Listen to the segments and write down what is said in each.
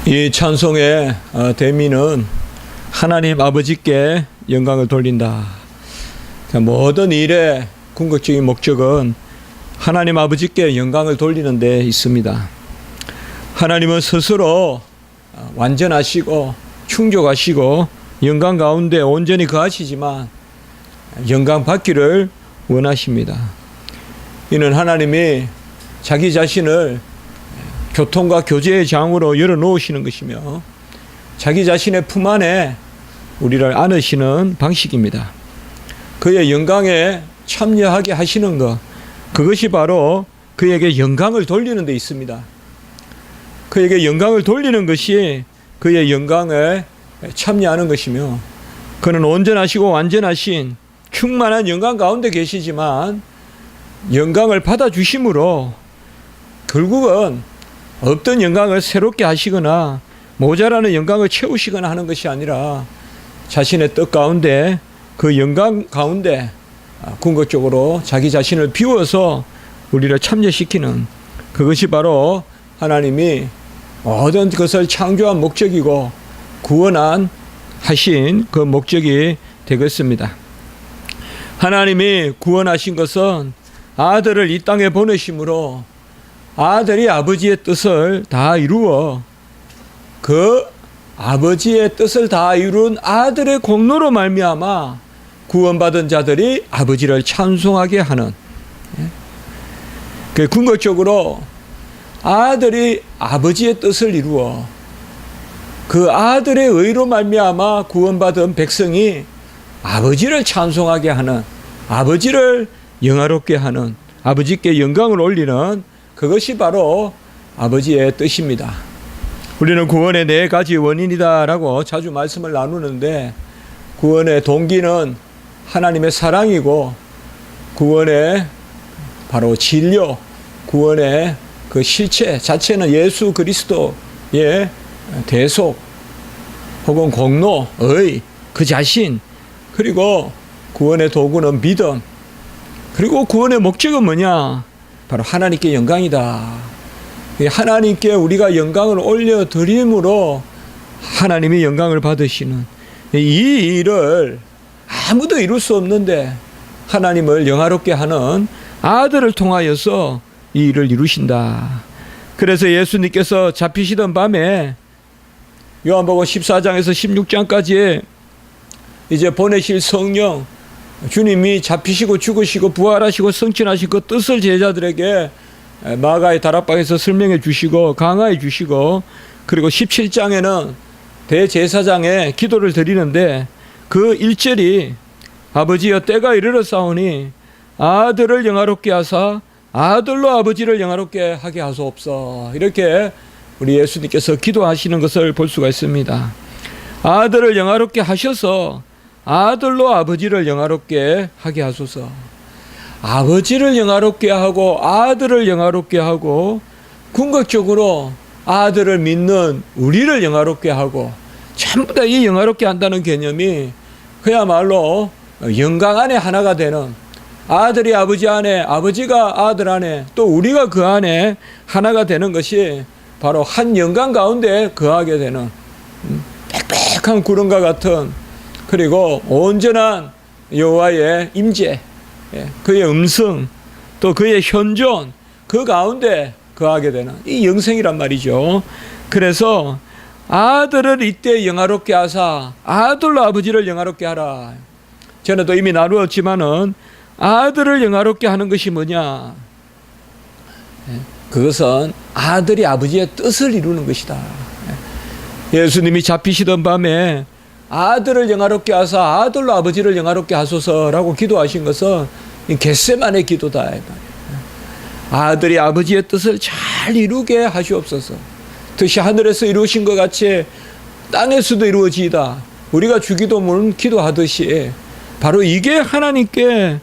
이 찬송의 대미는 하나님 아버지께 영광을 돌린다. 모든 일의 궁극적인 목적은 하나님 아버지께 영광을 돌리는 데 있습니다. 하나님은 스스로 완전하시고 충족하시고 영광 가운데 온전히 거하시지만 영광 받기를 원하십니다. 이는 하나님이 자기 자신을 교통과 교제의 장으로 열어놓으시는 것이며 자기 자신의 품 안에 우리를 안으시는 방식입니다. 그의 영광에 참여하게 하시는 것, 그것이 바로 그에게 영광을 돌리는 데 있습니다. 그에게 영광을 돌리는 것이 그의 영광에 참여하는 것이며, 그는 온전하시고 완전하신 충만한 영광 가운데 계시지만 영광을 받아주심으로 결국은 없던 영광을 새롭게 하시거나 모자라는 영광을 채우시거나 하는 것이 아니라 자신의 뜻 가운데 그 영광 가운데 궁극적으로 자기 자신을 비워서 우리를 참여시키는, 그것이 바로 하나님이 모든 것을 창조한 목적이고 구원한 하신 그 목적이 되겠습니다. 하나님이 구원하신 것은 아들을 이 땅에 보내심으로 아들이 아버지의 뜻을 다 이루어 그 아버지의 뜻을 다 이룬 아들의 공로로 말미암아 구원받은 자들이 아버지를 찬송하게 하는, 그 궁극적으로 아들이 아버지의 뜻을 이루어 그 아들의 의로 말미암아 구원받은 백성이 아버지를 찬송하게 하는, 아버지를 영화롭게 하는, 아버지께 영광을 올리는, 그것이 바로 아버지의 뜻입니다. 우리는 구원의 4가지 원인이다라고 자주 말씀을 나누는데, 구원의 동기는 하나님의 사랑이고, 구원의 바로 진료, 구원의 그 실체 자체는 예수 그리스도의 대속 혹은 공로의 그 자신, 그리고 구원의 도구는 믿음, 그리고 구원의 목적은 뭐냐? 바로 하나님께 영광이다. 하나님께 우리가 영광을 올려드림으로 하나님이 영광을 받으시는 이 일을 아무도 이룰 수 없는데 하나님을 영화롭게 하는 아들을 통하여서 이 일을 이루신다. 그래서 예수님께서 잡히시던 밤에 요한복음 14장에서 16장까지 이제 보내실 성령, 주님이 잡히시고 죽으시고 부활하시고 성취하신 그 뜻을 제자들에게 마가의 다락방에서 설명해 주시고 강화해 주시고, 그리고 17장에는 대제사장의 기도를 드리는데 그 1절이 아버지여 때가 이르렀사오니 아들을 영화롭게 하사 아들로 아버지를 영화롭게 하게 하소서, 이렇게 우리 예수님께서 기도하시는 것을 볼 수가 있습니다. 아들을 영화롭게 하셔서 아들로 아버지를 영화롭게 하게 하소서. 아버지를 영화롭게 하고 아들을 영화롭게 하고 궁극적으로 아들을 믿는 우리를 영화롭게 하고, 전부 다 이 영화롭게 한다는 개념이 그야말로 영광 안에 하나가 되는, 아들이 아버지 안에, 아버지가 아들 안에, 또 우리가 그 안에 하나가 되는 것이 바로 한 영광 가운데 거하게 되는 빽빽한 구름과 같은, 그리고 온전한 여호와의 임재, 그의 음성, 또 그의 현존, 그 가운데 거하게 되는 이 영생이란 말이죠. 그래서 아들을 이때 영화롭게 하사 아들로 아버지를 영화롭게 하라. 전에도 이미 나누었지만은 아들을 영화롭게 하는 것이 뭐냐? 그것은 아들이 아버지의 뜻을 이루는 것이다. 예수님이 잡히시던 밤에 아들을 영화롭게 하사 아들로 아버지를 영화롭게 하소서라고 기도하신 것은 겟세마네 기도다. 아들이 아버지의 뜻을 잘 이루게 하시옵소서. 뜻이 하늘에서 이루어진 것 같이 땅에서도 이루어지이다. 우리가 주기도문 기도하듯이 바로 이게 하나님께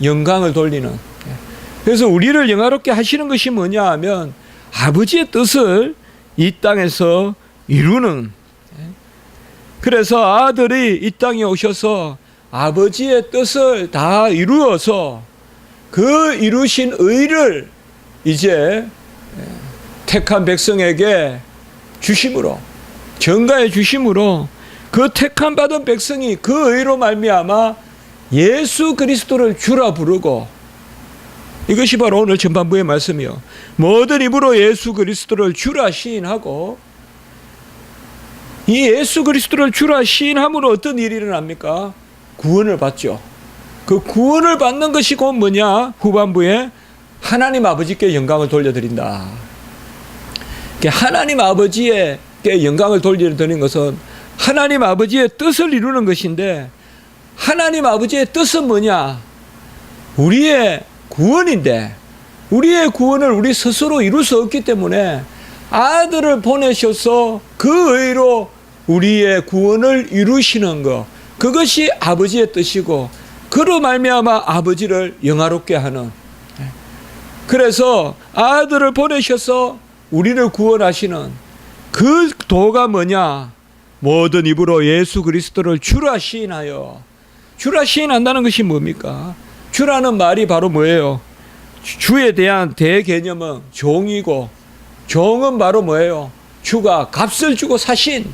영광을 돌리는, 그래서 우리를 영화롭게 하시는 것이 뭐냐 하면 아버지의 뜻을 이 땅에서 이루는, 그래서 아들이 이 땅에 오셔서 아버지의 뜻을 다 이루어서 그 이루신 의를 이제 택한 백성에게 주심으로, 전가의 주심으로 그 택함 받은 백성이 그 의로 말미암아 예수 그리스도를 주라 부르고, 이것이 바로 오늘 전반부의 말씀이요. 모든 입으로 예수 그리스도를 주라 시인하고, 이 예수 그리스도를 주라 시인함으로 어떤 일이 일어납니까? 구원을 받죠. 그 구원을 받는 것이 곧 뭐냐? 후반부에 하나님 아버지께 영광을 돌려드린다. 하나님 아버지에게 영광을 돌려드리는 것은 하나님 아버지의 뜻을 이루는 것인데, 하나님 아버지의 뜻은 뭐냐? 우리의 구원인데, 우리의 구원을 우리 스스로 이룰 수 없기 때문에 아들을 보내셔서 그 의로 우리의 구원을 이루시는 것, 그것이 아버지의 뜻이고, 그로 말미암아 아버지를 영화롭게 하는, 그래서 아들을 보내셔서 우리를 구원하시는 그 도가 뭐냐? 모든 입으로 예수 그리스도를 주라 시인하여. 주라 시인한다는 것이 뭡니까? 주라는 말이 바로 뭐예요? 주에 대한 대개념은 종이고, 종은 바로 뭐예요? 주가 값을 주고 사신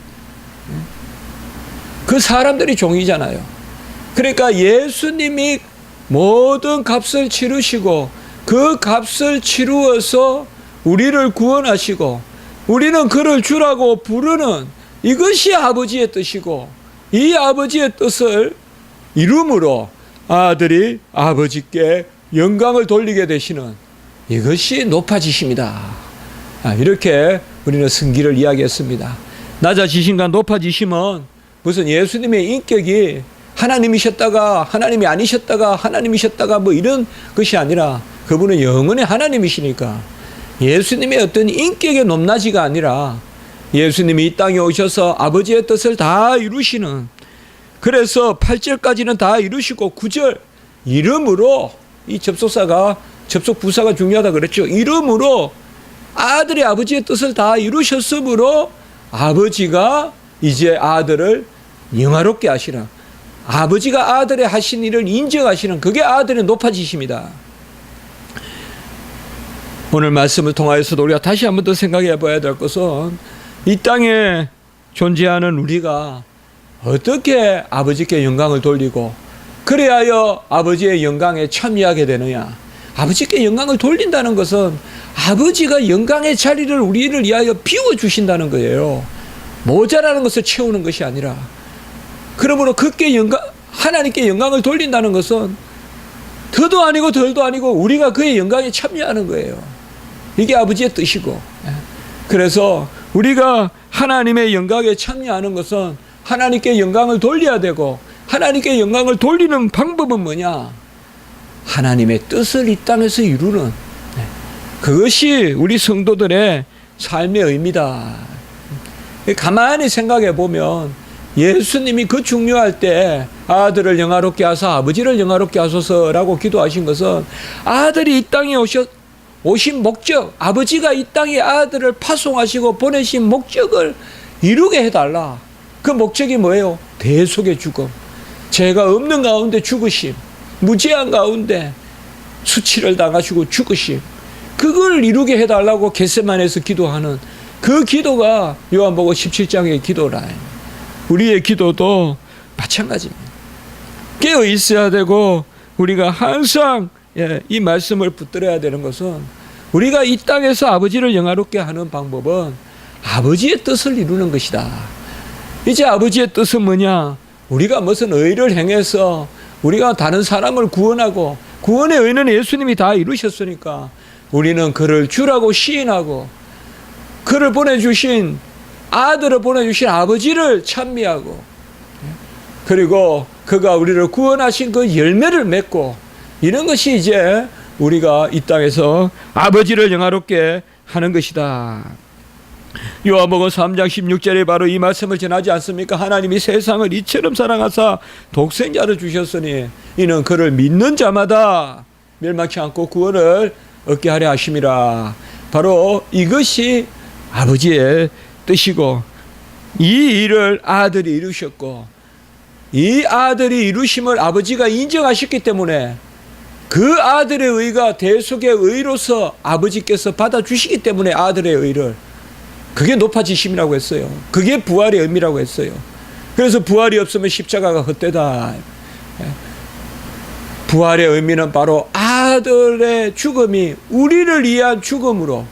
그 사람들이 종이잖아요. 그러니까 예수님이 모든 값을 치르시고, 그 값을 치루어서 우리를 구원하시고, 우리는 그를 주라고 부르는 이것이 아버지의 뜻이고, 이 아버지의 뜻을 이름으로 아들이 아버지께 영광을 돌리게 되시는 이것이 높아지십니다. 이렇게 우리는 승기를 이야기했습니다. 낮아지심과 높아지심은 무슨 예수님의 인격이 하나님이셨다가 하나님이 아니셨다가 하나님이셨다가 뭐 이런 것이 아니라, 그분은 영원의 하나님이시니까 예수님의 어떤 인격의 높낮이가 아니라 예수님이 이 땅에 오셔서 아버지의 뜻을 다 이루시는, 그래서 8절까지는 다 이루시고 9절 이름으로, 이 접속 부사가 중요하다 그랬죠. 이름으로 아들이 아버지의 뜻을 다 이루셨으므로 아버지가 이제 아들을 영화롭게 하시는, 아버지가 아들의 하신 일을 인정하시는, 그게 아들의 높아지십니다. 오늘 말씀을 통하여서도 우리가 다시 한 번 더 생각해 봐야 될 것은, 이 땅에 존재하는 우리가 어떻게 아버지께 영광을 돌리고 그래야 아버지의 영광에 참여하게 되느냐. 아버지께 영광을 돌린다는 것은 아버지가 영광의 자리를 우리를 위하여 비워주신다는 거예요. 모자라는 것을 채우는 것이 아니라, 그러므로 그께 하나님께 영광을 돌린다는 것은 더도 아니고 덜도 아니고 우리가 그의 영광에 참여하는 거예요. 이게 아버지의 뜻이고, 그래서 우리가 하나님의 영광에 참여하는 것은 하나님께 영광을 돌려야 되고, 하나님께 영광을 돌리는 방법은 뭐냐? 하나님의 뜻을 이 땅에서 이루는, 그것이 우리 성도들의 삶의 의미다. 가만히 생각해 보면 예수님이 그 중요할 때 아들을 영화롭게 하사 아버지를 영화롭게 하소서라고 기도하신 것은 아들이 이 땅에 오신 목적, 아버지가 이 땅에 아들을 파송하시고 보내신 목적을 이루게 해달라. 그 목적이 뭐예요? 대속의 죽음, 죄가 없는 가운데 죽으심, 무죄한 가운데 수치를 당하시고 죽으심, 그걸 이루게 해달라고 겟세마네에서 기도하는 그 기도가 요한복음 17장의 기도라. 우리의 기도도 마찬가지입니다. 깨어 있어야 되고, 우리가 항상 이 말씀을 붙들어야 되는 것은, 우리가 이 땅에서 아버지를 영화롭게 하는 방법은 아버지의 뜻을 이루는 것이다. 이제 아버지의 뜻은 뭐냐? 우리가 무슨 의를 행해서 우리가 다른 사람을 구원하고, 구원의 의는 예수님이 다 이루셨으니까 우리는 그를 주라고 시인하고, 그를 보내주신 아들을 보내주신 아버지를 찬미하고, 그리고 그가 우리를 구원하신 그 열매를 맺고, 이런 것이 이제 우리가 이 땅에서 아버지를 영화롭게 하는 것이다. 요한복음 3장 16절에 바로 이 말씀을 전하지 않습니까? 하나님이 세상을 이처럼 사랑하사 독생자를 주셨으니 이는 그를 믿는 자마다 멸망치 않고 구원을 얻게 하려 하심이라. 바로 이것이 아버지의 뜻이고, 이 일을 아들이 이루셨고, 이 아들이 이루심을 아버지가 인정하셨기 때문에 그 아들의 의가 대속의 의로서 아버지께서 받아주시기 때문에 아들의 의를, 그게 높아지심이라고 했어요. 그게 부활의 의미라고 했어요. 그래서 부활이 없으면 십자가가 헛되다. 부활의 의미는 바로 아들의 죽음이 우리를 위한 죽음으로,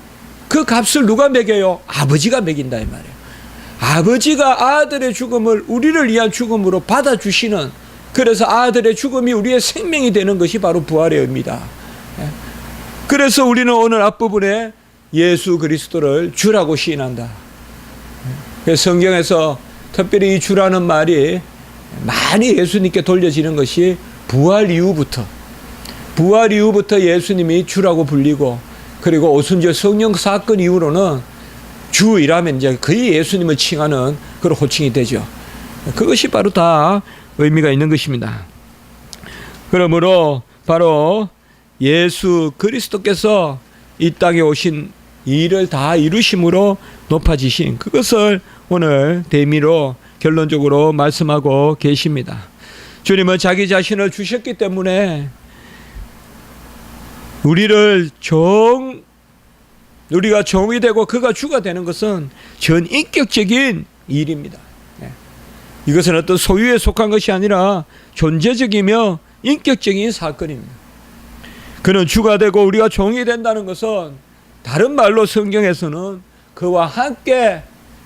그 값을 누가 매겨요? 아버지가 매긴다 이 말이에요. 아버지가 아들의 죽음을 우리를 위한 죽음으로 받아주시는, 그래서 아들의 죽음이 우리의 생명이 되는 것이 바로 부활의 의미다. 그래서 우리는 오늘 앞부분에 예수 그리스도를 주라고 시인한다. 성경에서 특별히 이 주라는 말이 많이 예수님께 돌려지는 것이 부활 이후부터 예수님이 주라고 불리고, 그리고 오순절 성령 사건 이후로는 주이라면 이제 거의 예수님을 칭하는 그런 호칭이 되죠. 그것이 바로 다 의미가 있는 것입니다. 그러므로 바로 예수 그리스도께서 이 땅에 오신 일을 다 이루심으로 높아지신 그것을 오늘 대미로 결론적으로 말씀하고 계십니다. 주님은 자기 자신을 주셨기 때문에 우리가 종이 되고 그가 주가 되는 것은 전인격적인 일입니다. 이것은 어떤 소유에 속한 것이 아니라 존재적이며 인격적인 사건입니다. 그는 주가 되고 우리가 종이 된다는 것은 다른 말로 성경에서는 그와 함께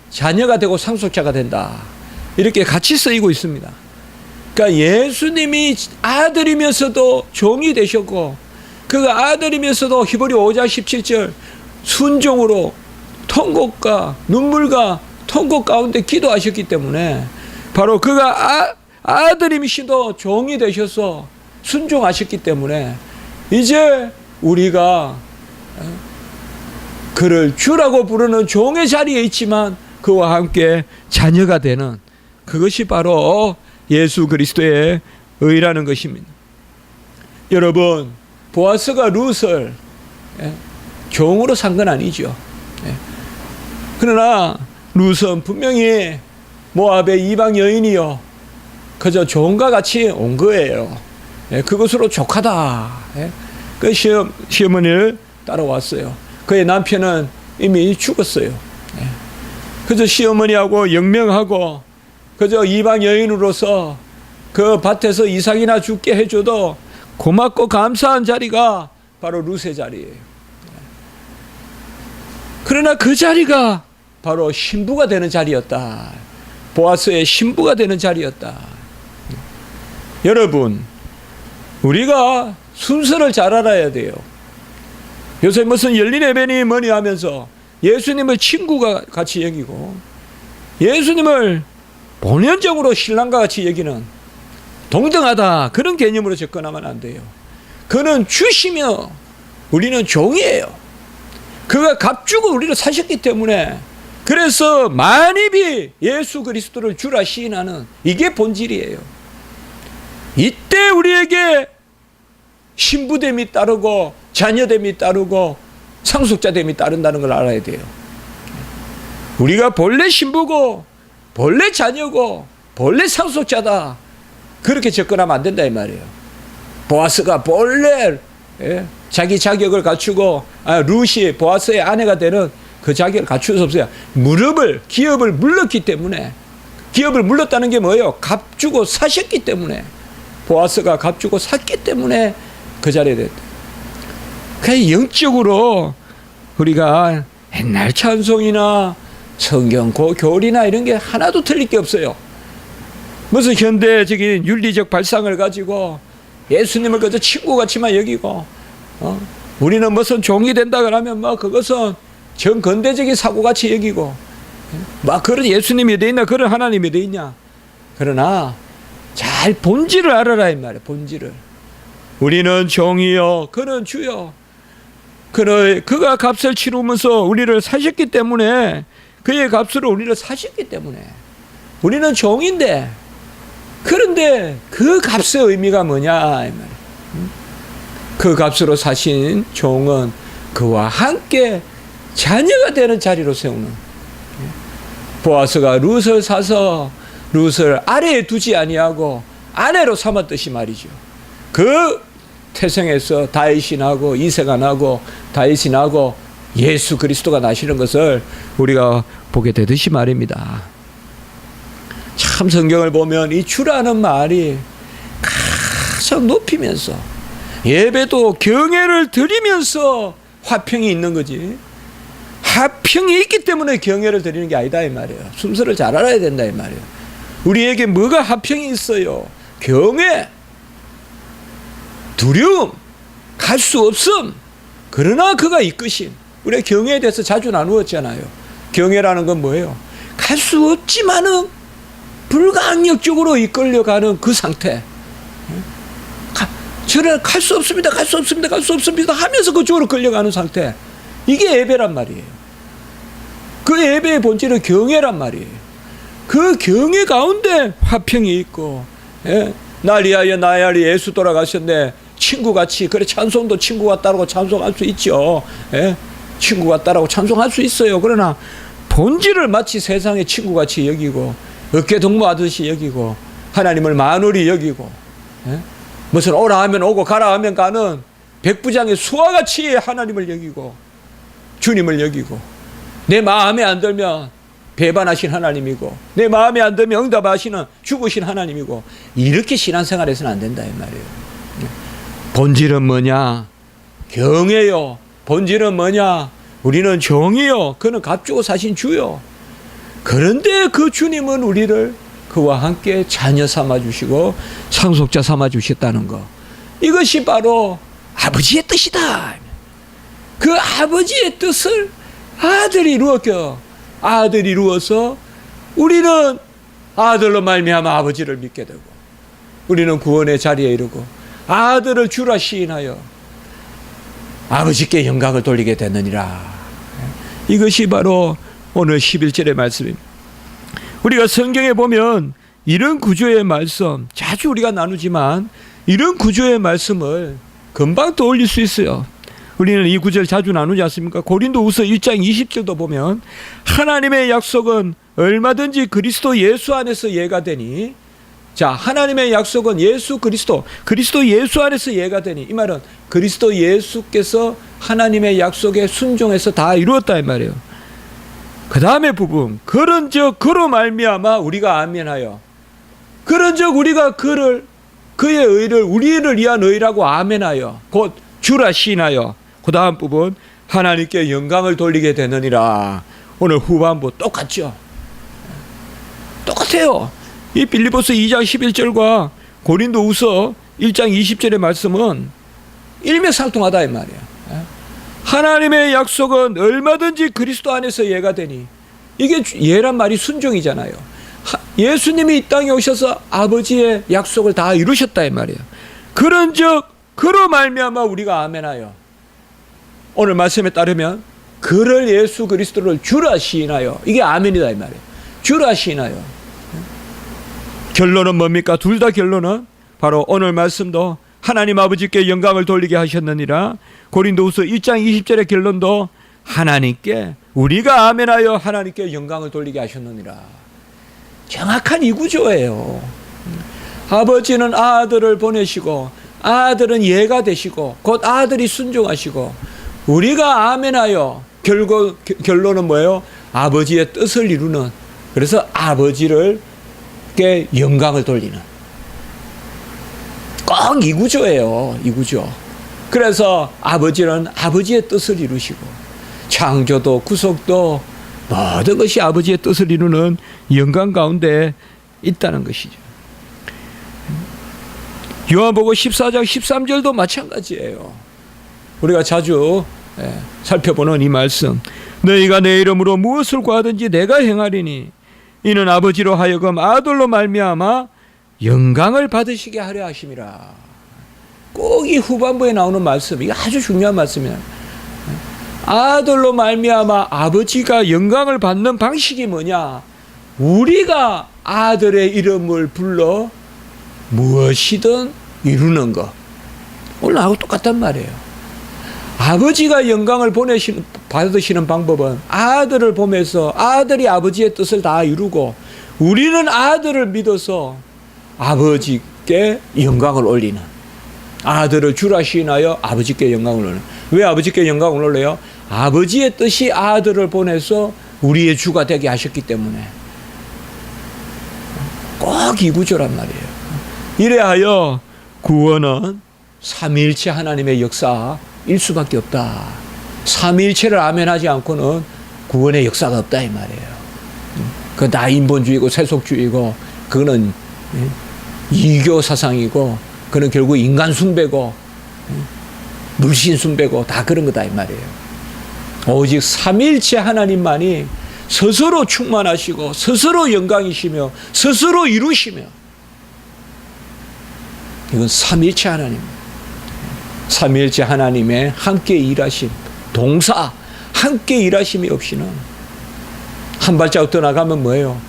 자녀가 되고 상속자가 된다, 이렇게 같이 쓰이고 있습니다. 그러니까 예수님이 아들이면서도 종이 되셨고, 그가 아들이면서도 히브리 5장 17절 순종으로 통곡과 눈물과 통곡 가운데 기도하셨기 때문에 바로 그가 아들임이시도 종이 되셔서 순종하셨기 때문에 이제 우리가 그를 주라고 부르는 종의 자리에 있지만 그와 함께 자녀가 되는 그것이 바로 예수 그리스도의 의라는 것입니다. 여러분, 보아스가 룻을 종으로 산 건 아니죠. 그러나 룻은 분명히 모압의 이방 여인이요, 그저 종과 같이 온 거예요. 그것으로 족하다. 그 시어머니를 따라왔어요. 그의 남편은 이미 죽었어요. 그저 시어머니하고 영명하고 그저 이방 여인으로서 그 밭에서 이삭이나 죽게 해줘도 고맙고 감사한 자리가 바로 룻의 자리예요. 그러나 그 자리가 바로 신부가 되는 자리였다. 보아스의 신부가 되는 자리였다. 여러분, 우리가 순서를 잘 알아야 돼요. 요새 무슨 열린 예배니 뭐니 하면서 예수님을 친구가 같이 여기고 예수님을 본연적으로 신랑과 같이 여기는 동등하다, 그런 개념으로 접근하면 안 돼요. 그는 주시며 우리는 종이에요. 그가 값주고 우리를 사셨기 때문에, 그래서 만입이 예수 그리스도를 주라 시인하는 이게 본질이에요. 이때 우리에게 신부됨이 따르고 자녀됨이 따르고 상속자됨이 따른다는 걸 알아야 돼요. 우리가 본래 신부고 본래 자녀고 본래 상속자다, 그렇게 접근하면 안 된다 이 말이에요. 보아스가 본래 자기 자격을 갖추고 룻이 보아스의 아내가 되는 그 자격을 갖출 수 없어요. 기업을 물렀기 때문에. 기업을 물렀다는 게 뭐예요? 값주고 사셨기 때문에. 보아스가 값주고 샀기 때문에 그 자리에 됐다. 그러니까 영적으로 우리가 옛날 찬송이나 성경 교리나 이런 게 하나도 틀릴 게 없어요. 무슨 현대적인 윤리적 발상을 가지고 예수님을 그저 친구같이만 여기고 우리는 무슨 종이 된다 그러면 그것은 정근대적인 사고같이 여기고 그런 예수님이 돼 있나, 그런 하나님이 돼 있냐. 그러나 잘 본질을 알아라 이 말이에요. 본질을. 우리는 종이요 그는 주요. 그가 값을 치르면서 우리를 사셨기 때문에, 그의 값으로 우리를 사셨기 때문에 우리는 종인데, 그런데 그 값의 의미가 뭐냐 이 말이에요. 그 값으로 사신 종은 그와 함께 자녀가 되는 자리로 세우는. 보아스가 룻을 사서 룻을 아래에 두지 아니하고 아내로 삼았듯이 말이죠. 그 태생에서 다윗이 나고 이새가 나고 다윗이 나고 예수 그리스도가 나시는 것을 우리가 보게 되듯이 말입니다. 참 성경을 보면 이 주라는 말이 가장 높이면서 예배도 경외를 드리면서 화평이 있는 거지. 화평이 있기 때문에 경외를 드리는 게 아니다 이 말이에요. 순서를 잘 알아야 된다 이 말이에요. 우리에게 뭐가 화평이 있어요? 경외, 두려움, 갈 수 없음. 그러나 그가 이끄심. 우리가 경외에 대해서 자주 나누었잖아요. 경외라는 건 뭐예요? 갈 수 없지만은 불가항력적으로 이끌려가는 그 상태. 저는 갈 수 없습니다, 갈 수 없습니다, 갈 수 없습니다 하면서 그쪽으로 끌려가는 상태. 이게 예배란 말이에요. 그 예배의 본질은 경외란 말이에요. 그 경외 가운데 화평이 있고, 예? 나리하여 나야리 예수 돌아가셨네. 친구같이, 그래 찬송도 친구 같다라고 찬송할 수 있죠. 예? 친구 같다라고 찬송할 수 있어요. 그러나 본질을 마치 세상의 친구같이 여기고 어깨 동무하듯이 여기고 하나님을 만홀히 여기고, 예? 무슨 오라 하면 오고 가라 하면 가는 백부장의 수와같이 하나님을 여기고 주님을 여기고, 내 마음에 안 들면 배반하신 하나님이고 내 마음에 안 들면 응답하시는 죽으신 하나님이고, 이렇게 신앙생활해서는 안 된다 이 말이에요. 본질은 뭐냐? 경외요. 본질은 뭐냐? 우리는 정의요. 그는 값주고 사신 주요. 그런데 그 주님은 우리를 그와 함께 자녀 삼아주시고 상속자 삼아주셨다는 거, 이것이 바로 아버지의 뜻이다. 그 아버지의 뜻을 아들이 이루었겨. 아들이 이루어서 우리는 아들로 말미암아 아버지를 믿게 되고, 우리는 구원의 자리에 이르고 아들을 주라 시인하여 아버지께 영광을 돌리게 되느니라. 이것이 바로 오늘 11절의 말씀입니다. 우리가 성경에 보면 이런 구조의 말씀, 자주 우리가 나누지만 이런 구조의 말씀을 금방 떠올릴 수 있어요. 우리는 이 구절 자주 나누지 않습니까? 고린도후서 1장 20절도 보면 하나님의 약속은 얼마든지 그리스도 예수 안에서 예가 되니, 자, 하나님의 약속은 예수 그리스도 예수 안에서 예가 되니, 이 말은 그리스도 예수께서 하나님의 약속에 순종해서 다 이루었다 이 말이에요. 그 다음에 부분, 그런즉 그로 말미암아 우리가 아멘하여, 그런즉 우리가 그의 의를 우리를 위한 의라고 아멘하여 곧 주라 시인하여, 그 다음 부분 하나님께 영광을 돌리게 되느니라. 오늘 후반부 똑같죠? 똑같아요. 이 빌립보서 2장 11절과 고린도후서 1장 20절의 말씀은 일맥상통하다 이 말이야. 하나님의 약속은 얼마든지 그리스도 안에서 예가 되니, 이게 예란 말이 순종이잖아요. 예수님이 이 땅에 오셔서 아버지의 약속을 다 이루셨다 이 말이에요. 그런즉 그로 말미암아 우리가 아멘하여, 오늘 말씀에 따르면 그를 예수 그리스도를 주라 시인하여, 이게 아멘이다 이 말이에요. 주라 시인하여. 결론은 뭡니까? 둘 다 결론은 바로 오늘 말씀도 하나님 아버지께 영광을 돌리게 하셨느니라. 고린도후서 1장 20절의 결론도 하나님께, 우리가 아멘하여 하나님께 영광을 돌리게 하셨느니라. 정확한 이 구조예요. 아버지는 아들을 보내시고 아들은 예가 되시고 곧 아들이 순종하시고, 우리가 아멘하여 결론은 뭐예요? 아버지의 뜻을 이루는, 그래서 아버지를 영광을 돌리는, 꼭 이 구조예요. 이 구조. 그래서 아버지는 아버지의 뜻을 이루시고, 창조도 구속도 모든 것이 아버지의 뜻을 이루는 영광 가운데 있다는 것이죠. 요한복음 14장 13절도 마찬가지예요. 우리가 자주 살펴보는 이 말씀, 너희가 내 이름으로 무엇을 구하든지 내가 행하리니 이는 아버지로 하여금 아들로 말미암아 영광을 받으시게 하려 하심이라. 꼭 이 후반부에 나오는 말씀, 이게 아주 중요한 말씀이에요. 아들로 말미암아 아버지가 영광을 받는 방식이 뭐냐? 우리가 아들의 이름을 불러 무엇이든 이루는 것. 오늘 나하고 똑같단 말이에요. 아버지가 영광을 받으시는 방법은 아들을 보면서 아들이 아버지의 뜻을 다 이루고, 우리는 아들을 믿어서 아버지께 영광을 올리는, 아들을 주라 시인하여 아버지께 영광을 올리는. 왜 아버지께 영광을 올려요? 아버지의 뜻이 아들을 보내서 우리의 주가 되게 하셨기 때문에 꼭 이 구조란 말이에요. 이래하여 구원은 삼위일체 하나님의 역사일 수밖에 없다. 삼위일체를 아멘하지 않고는 구원의 역사가 없다 이 말이에요. 그 다 인본주의고 세속주의고 그거는 이교 사상이고 그는 결국 인간 숭배고 물신 숭배고 다 그런 거다 이 말이에요. 오직 삼위일체 하나님만이 스스로 충만하시고 스스로 영광이시며 스스로 이루시며 이건 삼위일체 하나님, 삼위일체 하나님의 함께 일하심, 동사 함께 일하심이 없이는 한 발자국 더 나가면 뭐예요?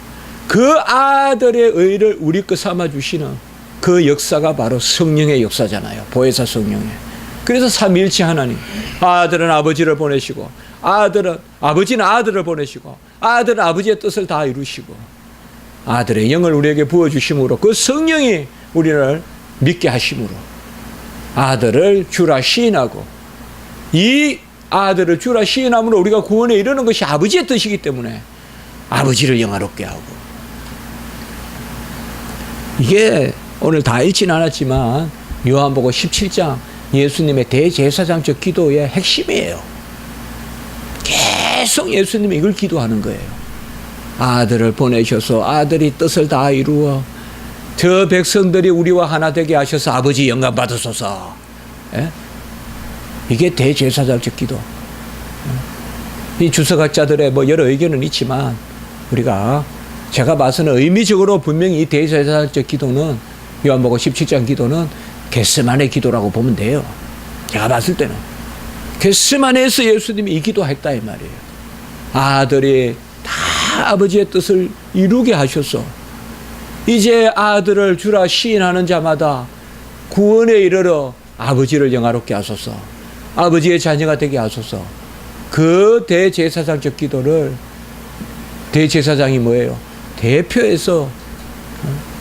그 아들의 의를 우리 것 삼아 주시는 그 역사가 바로 성령의 역사잖아요. 보혜사 성령의. 그래서 삼위일체 하나님, 아들은 아버지를 보내시고 아버지는 아들을 보내시고 아들은 아버지의 뜻을 다 이루시고 아들의 영을 우리에게 부어주심으로 그 성령이 우리를 믿게 하심으로 아들을 주라 시인하고 이 아들을 주라 시인함으로 우리가 구원에 이르는 것이 아버지의 뜻이기 때문에 아버지를 영화롭게 하고 이게 오늘 다 읽지는 않았지만 요한복음 17장 예수님의 대제사장적 기도의 핵심이에요. 계속 예수님이 이걸 기도하는 거예요. 아들을 보내셔서 아들이 뜻을 다 이루어 저 백성들이 우리와 하나 되게 하셔서 아버지 영광 받으소서. 예? 이게 대제사장적 기도. 이 주석학자들의 뭐 여러 의견은 있지만 우리가 제가 봐서는 의미적으로 분명히 이 대제사장적 기도는 요한복음 17장 기도는 겟세마네 기도라고 보면 돼요. 제가 봤을 때는 겟세마네에서 예수님이 이 기도했다 이 말이에요. 아들이 다 아버지의 뜻을 이루게 하셔서 이제 아들을 주라 시인하는 자마다 구원에 이르러 아버지를 영화롭게 하소서, 아버지의 자녀가 되게 하소서. 그 대제사장적 기도를 대제사장이 뭐예요? 대표해서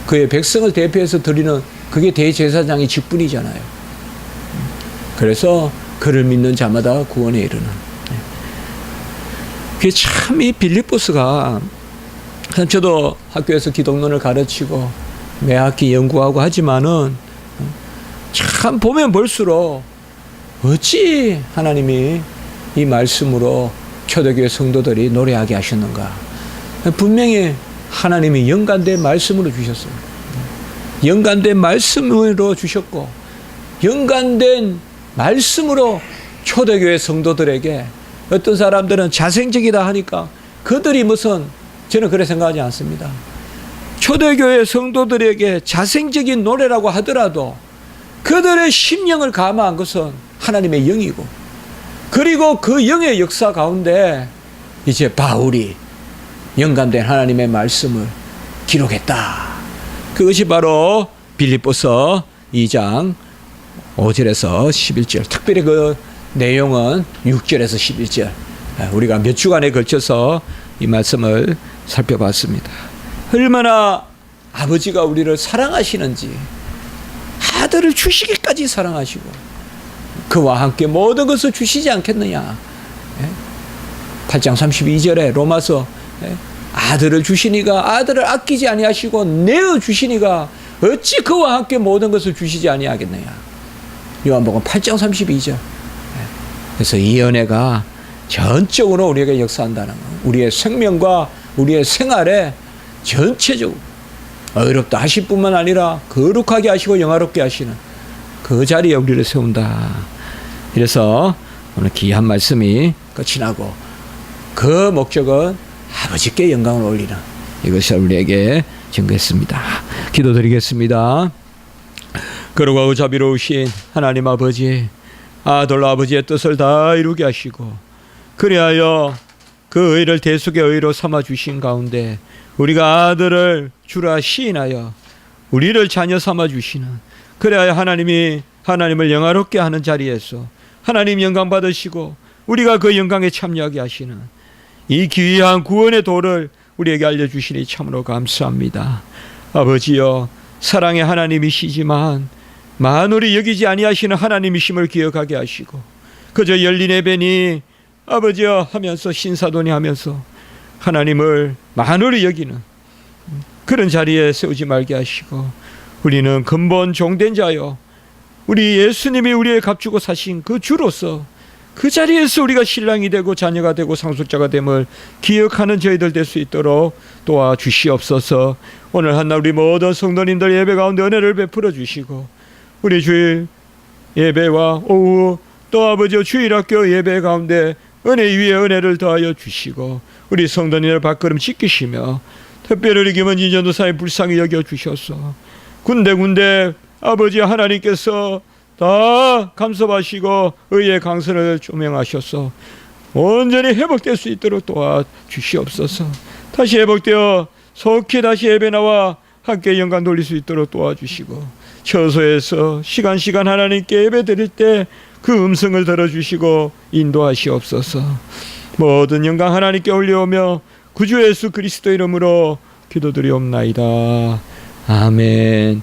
그의 백성을 대표해서 드리는 그게 대제사장의 직분이잖아요. 그래서 그를 믿는 자마다 구원에 이르는. 그게 참 이 빌립보스가 저도 학교에서 기독론을 가르치고 매 학기 연구하고 하지만은 참 보면 볼수록 어찌 하나님이 이 말씀으로 초대교회 성도들이 노래하게 하셨는가. 분명히 하나님이 연관된 말씀으로 주셨어요. 연관된 말씀으로 주셨고 연관된 말씀으로 초대교회 성도들에게 어떤 사람들은 자생적이다 하니까 그들이 무슨 저는 그렇게 생각하지 않습니다. 초대교회 성도들에게 자생적인 노래라고 하더라도 그들의 심령을 감화한 것은 하나님의 영이고 그리고 그 영의 역사 가운데 이제 바울이 연관된 하나님의 말씀을 기록했다. 그것이 바로 빌립보서 2장 5절에서 11절. 특별히 그 내용은 6절에서 11절. 우리가 몇 주간에 걸쳐서 이 말씀을 살펴봤습니다. 얼마나 아버지가 우리를 사랑하시는지 아들을 주시기까지 사랑하시고 그와 함께 모든 것을 주시지 않겠느냐. 8장 32절에 로마서 아들을 주시니가 아들을 아끼지 아니하시고 내어 주시니가 어찌 그와 함께 모든 것을 주시지 아니하겠느냐. 요한복음 8장 32절. 그래서 이 은혜가 전적으로 우리에게 역사한다는 것. 우리의 생명과 우리의 생활에 전체적으로 어렵다 하실 뿐만 아니라 거룩하게 하시고 영화롭게 하시는 그 자리에 우리를 세운다. 그래서 오늘 귀한 말씀이 끝이 나고 그 목적은 아버지께 영광을 올리는 이것을 우리에게 증거했습니다. 기도드리겠습니다. 거룩하고 자비로우신 하나님 아버지, 아들 아버지의 뜻을 다 이루게 하시고 그리하여 그 의를 대속의 의로 삼아 주신 가운데 우리가 아들을 주라 시인하여 우리를 자녀 삼아 주시는 그리하여 하나님이 하나님을 영화롭게 하는 자리에서 하나님 영광 받으시고 우리가 그 영광에 참여하게 하시는 이 귀한 구원의 도를 우리에게 알려주시니 참으로 감사합니다. 아버지여, 사랑의 하나님이시지만 만물이 여기지 아니하시는 하나님이심을 기억하게 하시고 그저 열린 해변이 아버지여 하면서 신사돈이 하면서 하나님을 만으로 여기는 그런 자리에 세우지 말게 하시고, 우리는 근본 종된 자요, 우리 예수님이 우리의 값주고 사신 그 주로서 그 자리에서 우리가 신랑이 되고 자녀가 되고 상속자가 됨을 기억하는 저희들 될 수 있도록 도와주시옵소서. 오늘 한날 우리 모든 성도님들 예배 가운데 은혜를 베풀어 주시고, 우리 주일 예배와 오후 또 아버지 주일학교 예배 가운데 은혜 위에 은혜를 더하여 주시고, 우리 성도님들 발걸음 지키시며, 특별히 우리 김원진 전도사의 불쌍히 여겨 주셔서 군데군데 아버지 하나님께서 다 감섭하시고 의의 강선을 조명하셔서 온전히 회복될 수 있도록 도와주시옵소서. 다시 회복되어 속히 다시 예배 나와 함께 영광 돌릴 수 있도록 도와주시고, 처소에서 시간 하나님께 예배 드릴 때 그 음성을 들어주시고 인도하시옵소서. 모든 영광 하나님께 올려오며 구주 예수 그리스도 이름으로 기도드리옵나이다. 아멘.